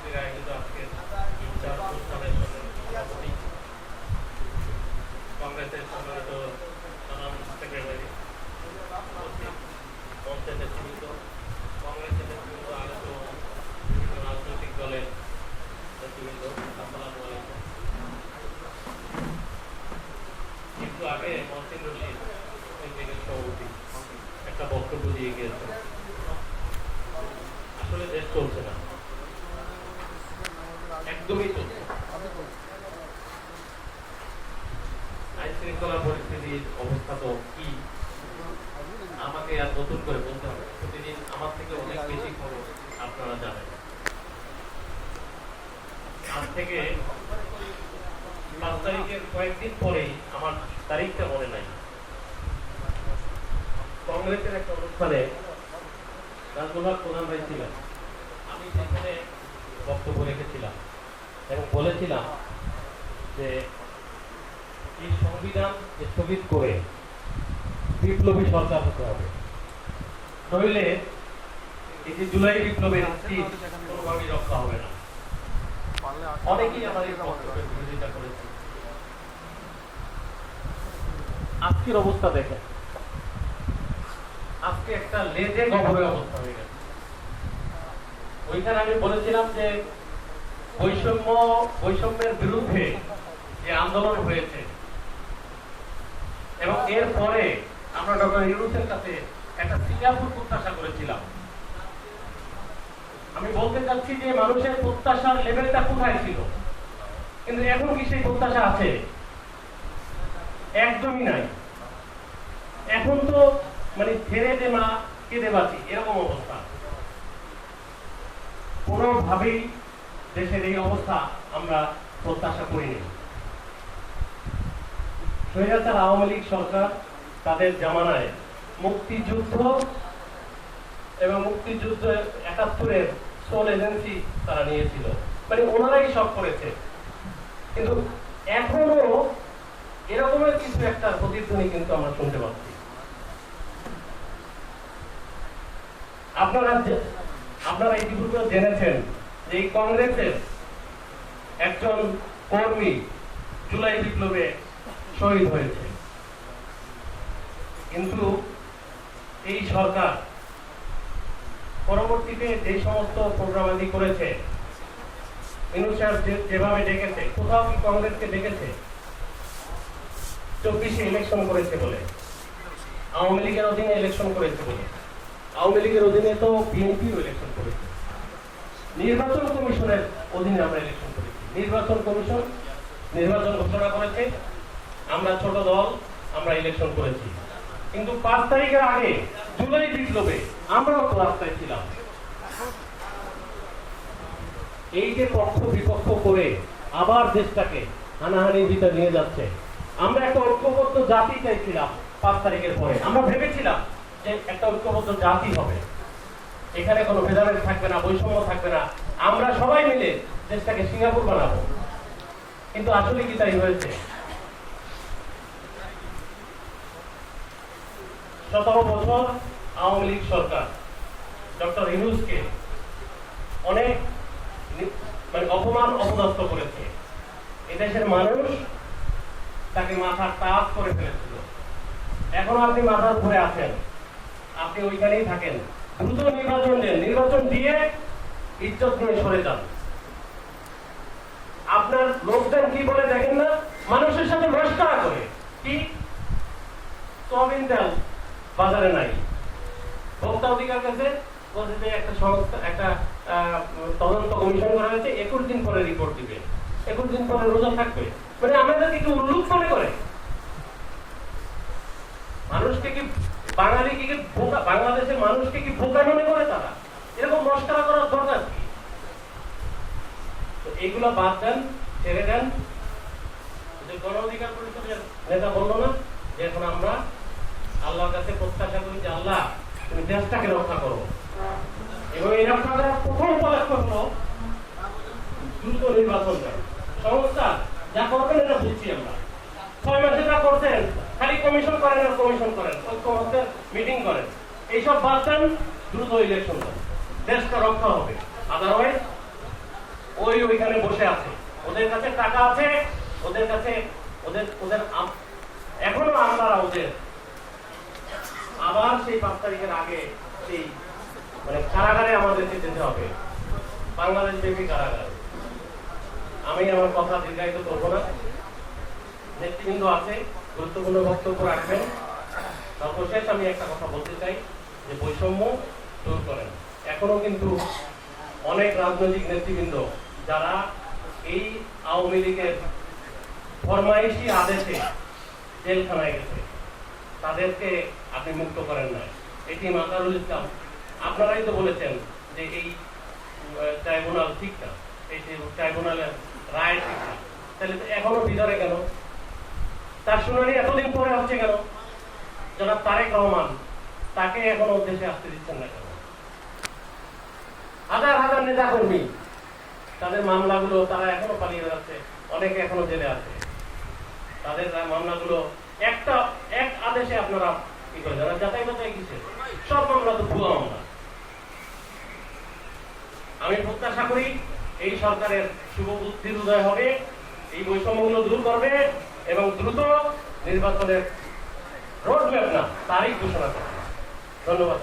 পত্রিকায় কিন্তু আজকে ইফতার অনুষ্ঠানের সভাপতি কংগ্রেসের সম্মানিত নানান সেক্রেটারি মঞ্চের নেতৃবৃন্দ, কংগ্রেসের নেতৃবৃন্দ, আগত বিভিন্ন রাজনৈতিক দলের নেতৃবৃন্দ, আসসালামু আলাইকুম। একটু আগে মহসিন রশিদ সভাপতি একটা বক্তব্য দিয়ে গিয়েছে। আসলে দেশ চলছে না, একদমই চলছে। আইন শৃঙ্খলা পরিস্থিতির অবস্থা তো কি আমাকে আর নতুন করে বলতে হবে? প্রতিদিন আমার থেকে অনেক বেশি খবর আপনারা জানেন। আজ থেকে 5 তারিখের কয়েকদিন পরেই, আমার তারিখটা মনে নাই, কংগ্রেসের একটা অনুষ্ঠানে রাজগোলার প্রধান ভাই ছিলেন। আমি সেখানে বক্তব্য রেখেছিলাম এবং বলেছিলাম যে এই সংবিধান স্থগিত করে বিপ্লবী সরকার হতে হবে, নইলে এই যে জুলাই বিপ্লবের কোনোভাবেই রক্ষা হবে না। অনেকেই আমার এই বক্তব্যের বিরোধিতা করেছে। আজকের অবস্থা দেখেন, আজকে একটা লেজে গবরের অবস্থা হয়ে গেছে। ওইখানে আমি বলেছিলাম যে বৈষম্যের বিরুদ্ধে যে আন্দোলন হয়েছে এবং এর পরে আমরা ডক্টর ইউনূসের কাছে একটা সিঙ্গাপুর প্রত্যাশা করেছিলাম। আমি বলতে চাচ্ছি যে মানুষের প্রত্যাশার লেভেলটা কোথায় ছিল, কিন্তু এখন কি সেই প্রত্যাশা আছে? একদমই নাই। এখন তো মানে ছেড়ে দে মা কেঁদে বাঁচি এরকম অবস্থা। কোনোভাবেই দেশের এই অবস্থা আমরা প্রত্যাশা করিনি। স্বৈরাচার আওয়ামী লীগ সরকার তাদের জামানায় মুক্তিযুদ্ধ এবং মুক্তিযুদ্ধ ৭১-এর সোল এজেন্সি তারা নিয়েছিল, মানে ওনারাই সব করেছে। কিন্তু এখনো এরকমের কিছু একটা প্রতিধ্বনি কিন্তু আমরা শুনতে পাচ্ছি। আপনারা ইতিপূর্বে জেনেছেন যে এই কংগ্রেসের একজন কর্মী জুলাই বিপ্লবে শহীদ হয়েছে, কিন্তু এই সরকার পরবর্তীতে যে সমস্ত প্রোগ্রামাদি করেছে, ইউনূস সাহেব যেভাবে ডেকেছে, কোথাও কি কংগ্রেসকে ডেকেছে? 24-এ ইলেকশন করেছে বলে, আওয়ামী লীগের অধীনে ইলেকশন করেছে বলে, আওয়ামী লীগের অধীনে তো বিএনপিও ইলেকশন করেছে। নির্বাচন কমিশনের অধীনে আমরা ইলেকশন করেছি। নির্বাচন কমিশন নির্বাচন ঘোষণা করেছে, আমরা ছোট দল আমরা ইলেকশন করেছি। কিন্তু 5 তারিখের আগে জুলাই বিপ্লবে আমরাও তো রাস্তায় ছিলাম। এই যে পক্ষ বিপক্ষ করে আবার দেশটাকে হানাহানির ভিতরে নিয়ে যাচ্ছে। আমরা একটা ঐক্যবদ্ধ জাতি চাইছিলাম 5 তারিখের পরে। আমরা ভেবেছিলাম যে একটা ঐক্যবদ্ধ জাতি হবে, এখানে কোনো ভেদাভেদ থাকবে না, বৈষম্য থাকবে না, আমরা সবাই মিলে দেশটাকে সিঙ্গাপুর বানাবো। কিন্তু আসলে কি তাই হয়েছে? 17 বছর আওয়ামী লীগ সরকার ডক্টর ইউনূসকে অনেক মানে অপমান অপদস্থ করেছে। এদেশের মানুষ তাকে মাথার তাপ করে ফেলেছিল। এখন আপনি মাথার উপরে আছেন, আপনি ওইখানেই থাকেন। দ্রুত নির্বাচন দেন, নির্বাচন দিয়ে ইজ্জত নিয়ে সরে যান। আপনার লোকজন কি বলে দেখেন না, মানুষের সাথে মশকরা করে। কি সোয়াবিন তেল বাজারে নাই, ভোক্তা অধিকার কাছে বলছে যে একটা সংস্থা, একটা তদন্ত কমিশন করা হয়েছে, 21 দিন পরে রিপোর্ট দিবে, 21 দিন পরে রোজা থাকবে। মানে আমাদের কি উল্লুক মনে করে? মানুষকে কি বাঙালি কি বোকা, বাংলাদেশের মানুষকে কি বোকা মনে করে তারা? এরকম মশকরা করার দরকার কি? তো এইগুলো বাদ দেন, ছেড়ে দেন। গণ অধিকার পরিষদের নেতা বললো না যে এখন আমরা আল্লাহর কাছে প্রত্যাশা করি যে আল্লাহ তুমি দেশটাকে রক্ষা করো, এবং এই রক্ষা করার প্রথম পদক্ষেপ হলো দ্রুত নির্বাচন দেন। সংস্থা যা করবেন এটা বুঝছি আমরা, 6 মাসে যা করছেন, খালি কমিশন করেন আর কমিশন করেন, ঐক্যমত্যের মিটিং করেন, এইসব বাদ দেন, দ্রুত ইলেকশন দেন, দেশটা রক্ষা হবে। আদারওয়াইজ ওইখানে বসে আছে, ওদের কাছে টাকা আছে, ওদের কাছে এখনো আমরা ওদের আবার সেই 5 তারিখের আগে সেই মানে কারাগারে আমাদেরকে যেতে হবে, বাংলাদেশ ব্যাপী কারাগার। আমি আমার কথা দীর্ঘায়িত করবো না, নেতৃবৃন্দ আছে গুরুত্বপূর্ণ বক্তব্য রাখবেন। সর্বশেষ আমি একটা কথা বলতে চাই যে বৈষম্য দূর করেন। এখনো কিন্তু অনেক রাজনৈতিক নেতৃবৃন্দ যারা এই আওয়ামী লীগের ফরমাইশি আদেশে জেলখানায় গেছে, তাদেরকে আপনি মুক্ত করেন না। এটি মাজারুল ইসলাম, আপনারাই তো বলেছেন যে এই ট্রাইব্যুনাল ঠিক না, এই ট্রাইব্যুনালের রায় ঠিক না, তাহলে এখনো ভিতরে কেন? তার শুনানি এতদিন পরে হচ্ছে কেন? জনাব তারেক রহমান, তাকে এখনো দেশে আসতে দিচ্ছেন না কেন? হাজার হাজার নেতা কর্মী, তাদের মামলাগুলো তারা এখনো পালিয়ে বেড়াচ্ছে, অনেকে এখনো জেলে আছে, তাদের মামলাগুলো এক আদেশে আপনারা কি করে যারা যাচাই বাছাই কিসের? সব মামলা তো ভুয়া মামলা। আমি প্রত্যাশা করি এই সরকারের শুভ বুদ্ধির উদয় হবে, এই বৈষম্যগুলো দূর করবে এবং দ্রুত নির্বাচনের রোডম্যাপ না তারিখ ঘোষণা করবে। ধন্যবাদ।